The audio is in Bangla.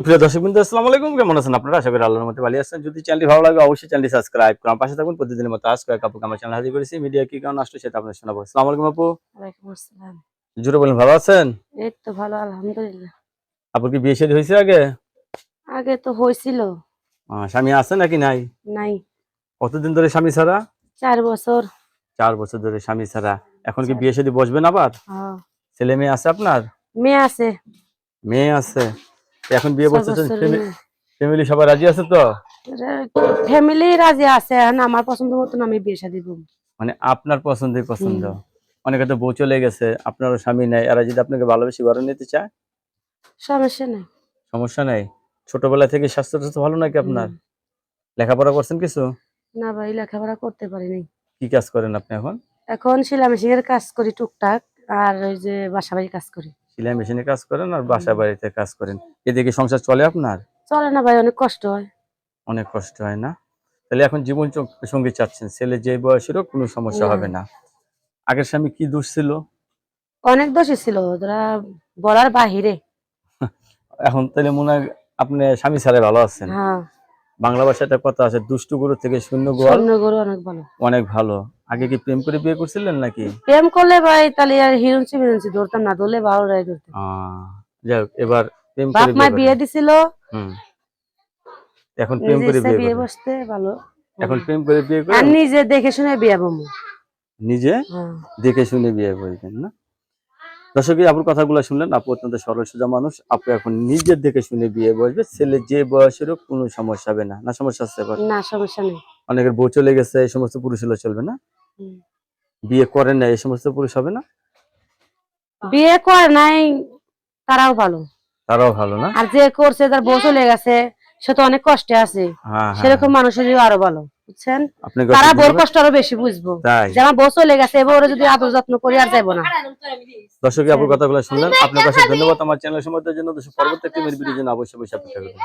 প্রিয় দর্শকবৃন্দ, আসসালামু আলাইকুম। কেমন আছেন আপনারা? আশা করি আল্লাহর মধ্যে ভালো আছেন। যদি চ্যানেলটি ভালো লাগে অবশ্যই চ্যানেলটি সাবস্ক্রাইব করুন, পাশে থাকুন। প্রতিদিনের মতো আজকে এক আপুকে আমার চ্যানেল হাজির করেছি। মিডিয়া কি কারণে আসলো সেটা আপনাদের শোনাবো। আসসালামু আলাইকুম আপু। ওয়ালাইকুম আসসালাম। জুড়ে বলেন, ভালো আছেন? এই তো ভালো আলহামদুলিল্লাহ। আপুর কি বিয়ে শাদী হয়েছে আগে? আগে তো হয়েছিল। স্বামী আছে নাকি নাই? নাই। কতদিন ধরে স্বামী ছাড়া? 4 বছর। 4 বছর ধরে স্বামী ছাড়া। এখন কি চার- বিয়ে শাদী বসবেন আবার? হ্যাঁ। ছেলে মেয়ে আছে আপনার? মেয়ে আছে। মেয়ে আছে। এখন বিয়ে 6 বসতেছেন, বছরের মেয়ে। ফ্যামিলি সবাই রাজি আছে তো? ফ্যামিলি রাজি আছে, এখন আমার পছন্দ মতো আমি বিয়ে শাদী করব। মানে আপনার পছন্দের পছন্দ। হুম। অনেকে তো বউ চলে গেছে, আপনারও স্বামী নাই, এরা যদি আপনাকে ভালোবেসে ঘরে নিতে চায়? সমস্যা নাই। সমস্যা নাই। ছোটবেলা থেকে স্বাস্থ্য ভালো নাকি হুম। আপনার? লেখাপড়া করছেন কিছু? না ভাই, লেখাপড়া করতে পারি নাই। কি কাজ করেন আপনি এখন? এখন সেলাই মেশিনের কাজ করি টুকটাক, আর ওই যে বাসা বাড়ির কাজ করি। সেলাই মেশিনে কাজ করেন আর বাসা হুম। বাড়িতে কাজ করেন। এদিকে সংসার চলে আপনার? চলে না ভাই, অনেক কষ্ট হয়। অনেক কষ্ট হয় না? তাহলে এখন জীবন সঙ্গী চাচ্ছেন, ছেলে যে বয়সেরও কোনো সমস্যা না, হবে না। আগের স্বামী কি দোষ ছিল? অনেক দোষী ছিল, ওরা বলার বাহিরে। এখন তাহলে মনে হয় আপনি স্বামী ছাড়া ভালো আছেন। হ্যাঁ। বাংলা ভাষায় একটা কথা আছে, দুষ্টু গরু থেকে শূন্য গোয়াল স্বর্ণ গরু অনেক ভালো। অনেক ভালো। আগে কি প্রেম করে বিয়ে করছিলেন নাকি? প্রেম করলে ভাই তাহলে আর হিরোইনসি মিরুন্সি ধরতাম না, ধরলে বারোটাই ধরতাম। যাই হোক, এবার প্রেম বাপ করে মা বিয়ে বিয়ে করেন। দিছিল, হুম। এখন প্রেম নিজে করে ইচ্ছা বিয়ে বিয়ে করেন। বসতে ভালো। এখন প্রেম করে বিয়ে করে আর নিজে দেখে শুনে বিয়ে বমু। নিজে হ্যাঁ। দেখে শুনে বিয়ে করবেন না? দর্শক, আপুর কথাগুলো শুনলেন। আপু অত্যন্ত সরল সোজা মানুষ। আপু এখন নিজের দেখে শুনে বিয়ে বসবে। ছেলে যে বয়সেরও কোনো সমস্যা হবে না। না সমস্যা আছে এবার? না, সমস্যা নেই। অনেকের বউ চলে গেছে, এই সমস্ত পুরুষ হলে চলবে না? হুম। বিয়ে করেন না, এই সমস্ত পুরুষ হবে না? বিয়ে করে নাই, তারাও ভালো। তারাও ভালো না? আর যে করছে তার বউ চলে গেছে, সে তো অনেক কষ্টে আছে। হ্যাঁ, হ্যাঁ, সেরকম মানুষের আরো ভালো, বুঝছেন? আপনাকে তারা অসংখ্য বউর ধন্যবাদ। কষ্ট আরো বেশি বুঝবো। তাই যে আমার বউ চলে গেছে, এবার ওরা যদি আদর যত্ন করি আর যাবো না। দর্শক, আপুর বুঝছেন? কথাগুলো শুনলেন। আপনার কাছে ধন্যবাদ আমার চ্যানেল সম্পর্কের জন্য। পরবর্তী একটি ভিডিওর জন্য অবশ্যই অপেক্ষা করবেন।